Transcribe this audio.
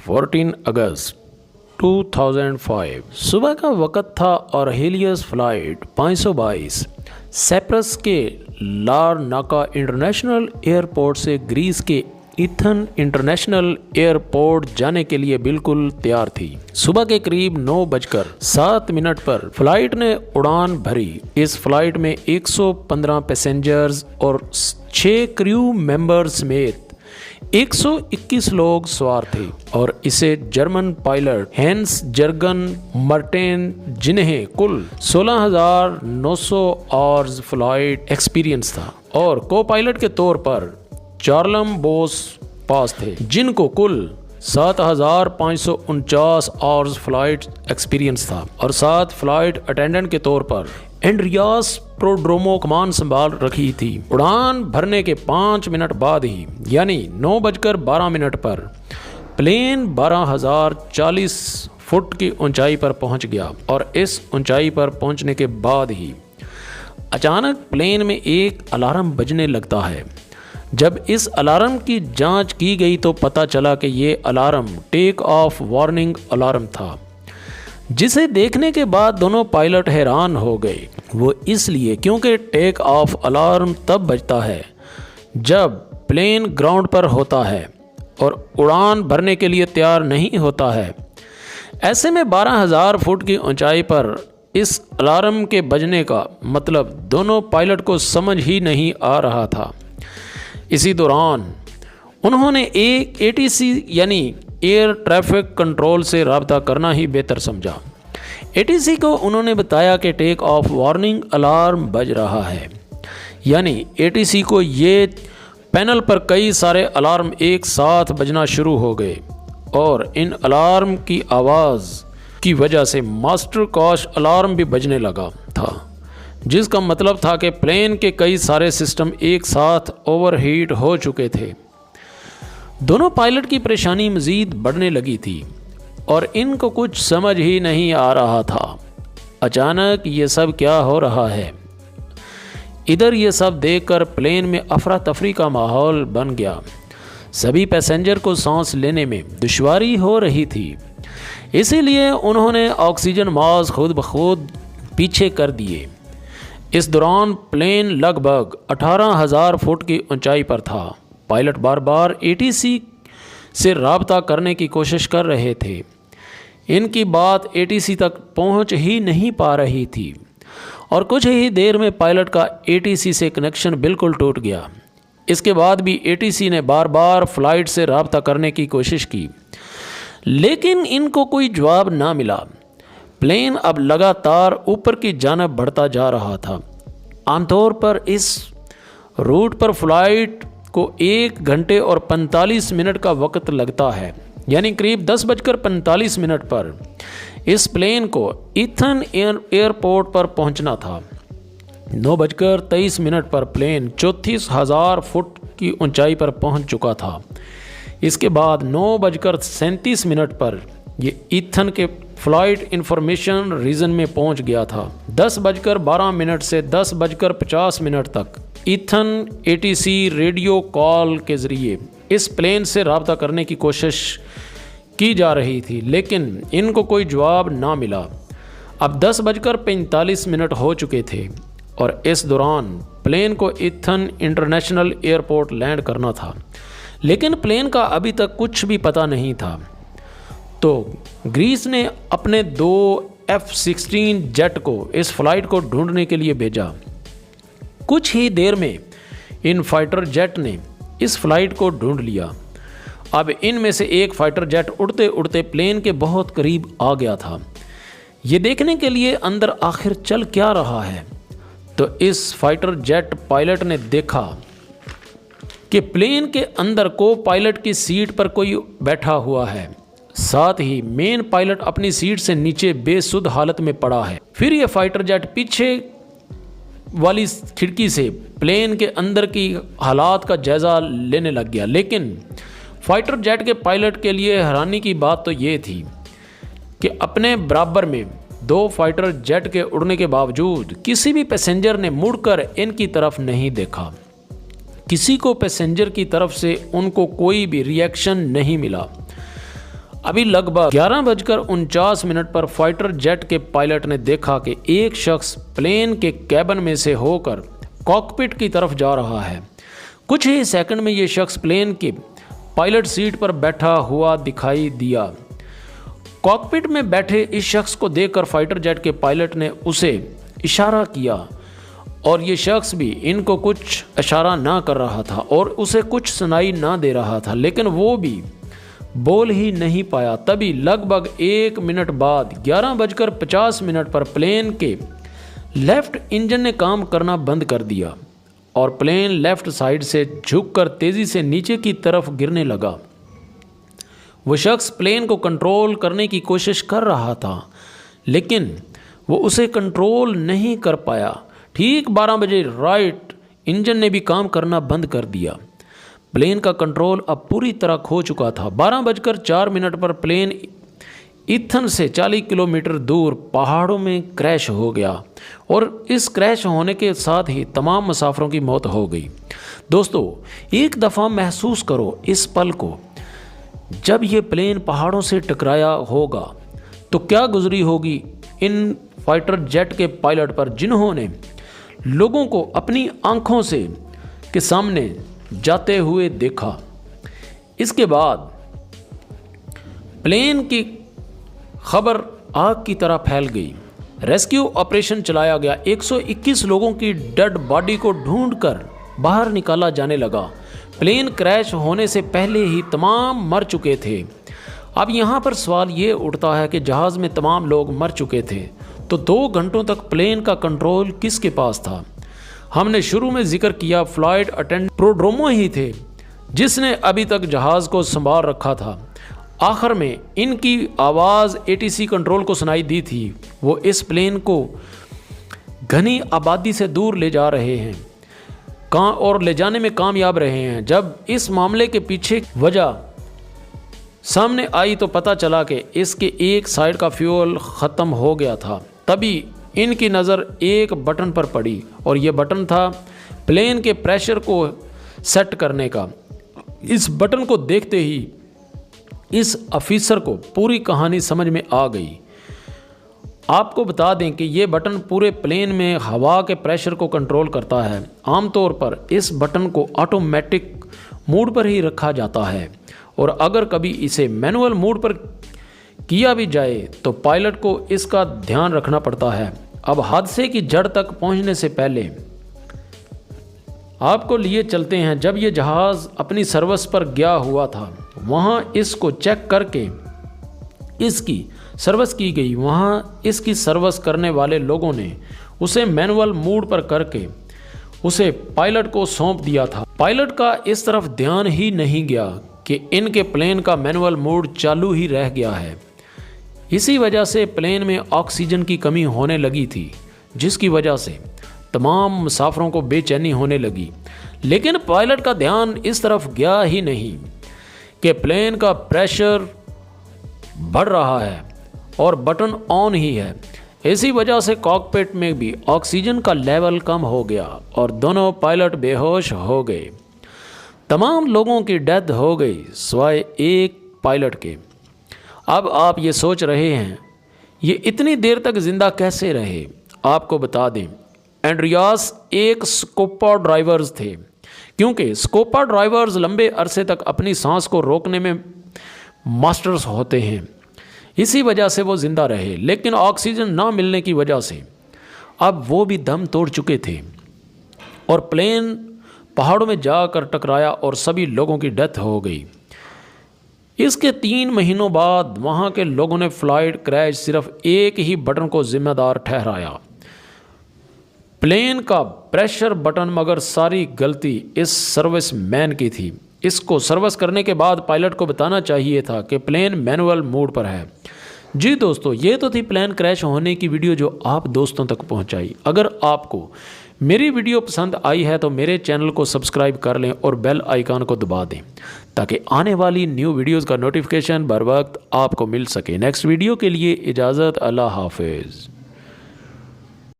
14 अगस्त 2005 सुबह का वक़्त था और हेलियस फ़्लाइट 522 साइप्रस के लारनाका इंटरनेशनल एयरपोर्ट से ग्रीस के एथेंस इंटरनेशनल एयरपोर्ट जाने के लिए बिल्कुल तैयार थी। सुबह के करीब 9:07 पर फ्लाइट ने उड़ान भरी। इस फ्लाइट में 115 पैसेंजर्स और 6 क्रू मेंबर्स समेत 121 लोग सवार थे और इसे जर्मन पायलट हैंस जर्गन मर्टेन, जिन्हें कुल 16,900 आवर्स फ्लाइट एक्सपीरियंस था, और को पायलट के तौर पर चार्ल्स बोस पास थे, जिनको कुल 7,549 आवर्स फ्लाइट एक्सपीरियंस था, और साथ फ्लाइट अटेंडेंट के तौर पर एंड्रियास प्रोड्रोमो कमान संभाल रखी थी। उड़ान भरने के 5 मिनट बाद ही यानी 9:12 पर प्लेन 12,040 फुट की ऊंचाई पर पहुंच गया, और इस ऊंचाई पर पहुंचने के बाद ही अचानक प्लेन में एक अलार्म बजने लगता है। जब इस अलार्म की जांच की गई तो पता चला कि ये alarm take off warning alarm था, जिसे देखने के बाद दोनों पायलट हैरान हो गए। वो इसलिए क्योंकि टेक ऑफ अलार्म तब बजता है जब प्लेन ग्राउंड पर होता है और उड़ान भरने के लिए तैयार नहीं होता है। ऐसे में 12,000 फुट की ऊंचाई पर इस अलार्म के बजने का मतलब दोनों पायलट को समझ ही नहीं आ रहा था। इसी दौरान उन्होंने एक ATC यानी एयर ट्रैफिक कंट्रोल से रब्ता करना ही बेहतर समझा। ATC को उन्होंने बताया कि टेक ऑफ वार्निंग अलार्म बज रहा है। यानी ATC को ये पैनल पर कई सारे अलार्म एक साथ बजना शुरू हो गए, और इन अलार्म की आवाज़ की वजह से मास्टर क्रैश अलार्म भी बजने लगा था, जिसका मतलब था कि प्लेन के कई सारे सिस्टम एक साथ ओवरहीट हो चुके थे। दोनों पायलट की परेशानी मज़ीद बढ़ने लगी थी और इनको कुछ समझ ही नहीं आ रहा था। अचानक ये सब क्या हो रहा है। इधर ये सब देखकर प्लेन में अफरा तफरी का माहौल बन गया। सभी पैसेंजर को सांस लेने में दुश्वारी हो रही थी, इसीलिए उन्होंने ऑक्सीजन मास्क खुद ब खुद पीछे कर दिए। इस दौरान प्लेन लगभग 18,000 फुट की ऊंचाई पर था। पायलट बार बार ATC से रब्ता करने की कोशिश कर रहे थे। इनकी बात ATC तक पहुंच ही नहीं पा रही थी, और कुछ ही देर में पायलट का ATC से कनेक्शन बिल्कुल टूट गया। इसके बाद भी ATC ने बार बार फ्लाइट से रब्ता करने की कोशिश की, लेकिन इनको कोई जवाब ना मिला। प्लेन अब लगातार ऊपर की जानिब बढ़ता जा रहा था। आमतौर पर इस रूट पर फ्लाइट को 1 घंटे और 45 मिनट का वक्त लगता है। यानी करीब 10:45 पर इस प्लेन को एथेंस एयरपोर्ट पर पहुंचना था। 9:23 पर प्लेन 34,000 फुट की ऊंचाई पर पहुंच चुका था। इसके बाद 9:37 पर ये एथेंस के फ्लाइट इंफॉर्मेशन रीजन में पहुंच गया था। 10:12 से 10:50 तक एथेंस ATC रेडियो कॉल के ज़रिए इस प्लेन से रब्ता करने की कोशिश की जा रही थी, लेकिन इनको कोई जवाब ना मिला। अब 10:45 हो चुके थे और इस दौरान प्लेन को एथेंस इंटरनेशनल एयरपोर्ट लैंड करना था, लेकिन प्लेन का अभी तक कुछ भी पता नहीं था। तो ग्रीस ने अपने 2 F-16 जेट को इस फ्लाइट को ढूंढने के लिए भेजा। कुछ ही देर में इन फाइटर जेट ने इस फ्लाइट को ढूंढ लिया। अब इनमें से एक फाइटर जेट उड़ते उड़ते प्लेन के बहुत करीब आ गया था, ये देखने के लिए अंदर आखिर चल क्या रहा है। तो इस फाइटर जेट पायलट ने देखा कि प्लेन के अंदर को पायलट की सीट पर कोई बैठा हुआ है, साथ ही मेन पायलट अपनी सीट से नीचे बेसुध हालत में पड़ा है। फिर यह फाइटर जेट पीछे वाली खिड़की से प्लेन के अंदर की हालात का जायज़ा लेने लग गया, लेकिन फाइटर जेट के पायलट के लिए हैरानी की बात तो ये थी कि अपने बराबर में 2 फाइटर जेट के उड़ने के बावजूद किसी भी पैसेंजर ने मुड़कर इनकी तरफ नहीं देखा। किसी को पैसेंजर की तरफ से उनको कोई भी रिएक्शन नहीं मिला। अभी लगभग 11:49 पर फाइटर जेट के पायलट ने देखा कि एक शख्स प्लेन के कैबिन में से होकर कॉकपिट की तरफ जा रहा है। कुछ ही सेकंड में ये शख्स प्लेन के पायलट सीट पर बैठा हुआ दिखाई दिया। कॉकपिट में बैठे इस शख्स को देखकर फाइटर जेट के पायलट ने उसे इशारा किया और ये शख्स भी इनको कुछ इशारा ना कर रहा था और उसे कुछ सुनाई ना दे रहा था, लेकिन वो भी बोल ही नहीं पाया। तभी लगभग 1 मिनट बाद 11:50 पर प्लेन के लेफ्ट इंजन ने काम करना बंद कर दिया और प्लेन लेफ्ट साइड से झुककर तेज़ी से नीचे की तरफ गिरने लगा। वो शख्स प्लेन को कंट्रोल करने की कोशिश कर रहा था, लेकिन वो उसे कंट्रोल नहीं कर पाया। ठीक 12 बजे राइट इंजन ने भी काम करना बंद कर दिया। प्लेन का कंट्रोल अब पूरी तरह खो चुका था। 12:04 पर प्लेन ईथन से 40 किलोमीटर दूर पहाड़ों में क्रैश हो गया और इस क्रैश होने के साथ ही तमाम मुसाफिरों की मौत हो गई। दोस्तों, एक दफ़ा महसूस करो इस पल को, जब ये प्लेन पहाड़ों से टकराया होगा तो क्या गुजरी होगी इन फाइटर जेट के पायलट पर, जिन्होंने लोगों को अपनी आंखों से के सामने जाते हुए देखा। इसके बाद प्लेन की खबर आग की तरह फैल गई। रेस्क्यू ऑपरेशन चलाया गया। 121 लोगों की डेड बॉडी को ढूंढकर बाहर निकाला जाने लगा। प्लेन क्रैश होने से पहले ही तमाम मर चुके थे। अब यहाँ पर सवाल ये उठता है कि जहाज़ में तमाम लोग मर चुके थे तो 2 घंटों तक प्लेन का कंट्रोल किसके पास था? हमने शुरू में जिक्र किया फ्लाइट अटेंडेंट प्रोड्रोमो ही थे जिसने अभी तक जहाज़ को संभाल रखा था। आखिर में इनकी आवाज़ एटीसी कंट्रोल को सुनाई दी थी। वो इस प्लेन को घनी आबादी से दूर ले जा रहे हैं और ले जाने में कामयाब रहे हैं। जब इस मामले के पीछे वजह सामने आई तो पता चला कि इसके एक साइड का फ्यूल ख़त्म हो गया था। तभी इनकी नज़र एक बटन पर पड़ी और ये बटन था प्लेन के प्रेशर को सेट करने का। इस बटन को देखते ही इस ऑफिसर को पूरी कहानी समझ में आ गई। आपको बता दें कि ये बटन पूरे प्लेन में हवा के प्रेशर को कंट्रोल करता है। आमतौर पर इस बटन को ऑटोमेटिक मोड पर ही रखा जाता है और अगर कभी इसे मैनुअल मोड पर किया भी जाए तो पायलट को इसका ध्यान रखना पड़ता है। अब हादसे की जड़ तक पहुंचने से पहले आपको लिए चलते हैं जब ये जहाज़ अपनी सर्विस पर गया हुआ था। वहाँ इसको चेक करके इसकी सर्विस की गई। वहाँ इसकी सर्विस करने वाले लोगों ने उसे मैनुअल मोड पर करके उसे पायलट को सौंप दिया था। पायलट का इस तरफ ध्यान ही नहीं गया कि इनके प्लेन का मैनुअल मोड चालू ही रह गया है। इसी वजह से प्लेन में ऑक्सीजन की कमी होने लगी थी, जिसकी वजह से तमाम मुसाफिरों को बेचैनी होने लगी। लेकिन पायलट का ध्यान इस तरफ गया ही नहीं कि प्लेन का प्रेशर बढ़ रहा है और बटन ऑन ही है। इसी वजह से कॉकपिट में भी ऑक्सीजन का लेवल कम हो गया और दोनों पायलट बेहोश हो गए। तमाम लोगों की डेथ हो गई सिवाय एक पायलट के। अब आप ये सोच रहे हैं ये इतनी देर तक जिंदा कैसे रहे? आपको बता दें, एंड्रियास एक स्कोपा ड्राइवर्स थे, क्योंकि स्कोपा ड्राइवर्स लंबे अरसे तक अपनी सांस को रोकने में मास्टर्स होते हैं। इसी वजह से वो ज़िंदा रहे, लेकिन ऑक्सीजन ना मिलने की वजह से अब वो भी दम तोड़ चुके थे और प्लेन पहाड़ों में जाकर टकराया और सभी लोगों की डेथ हो गई। इसके 3 महीनों बाद वहाँ के लोगों ने फ्लाइट क्रैश सिर्फ एक ही बटन को जिम्मेदार ठहराया, प्लेन का प्रेशर बटन, मगर सारी गलती इस सर्विस मैन की थी। इसको सर्विस करने के बाद पायलट को बताना चाहिए था कि प्लेन मैनुअल मोड पर है। जी दोस्तों, ये तो थी प्लेन क्रैश होने की वीडियो जो आप दोस्तों तक पहुंचाई। अगर आपको मेरी वीडियो पसंद आई है तो मेरे चैनल को सब्सक्राइब कर लें और बेल आइकन को दबा दें ताकि आने वाली न्यू वीडियोज़ का नोटिफिकेशन बर वक्त आपको मिल सके। नेक्स्ट वीडियो के लिए इजाज़त, अल्लाह हाफिज़।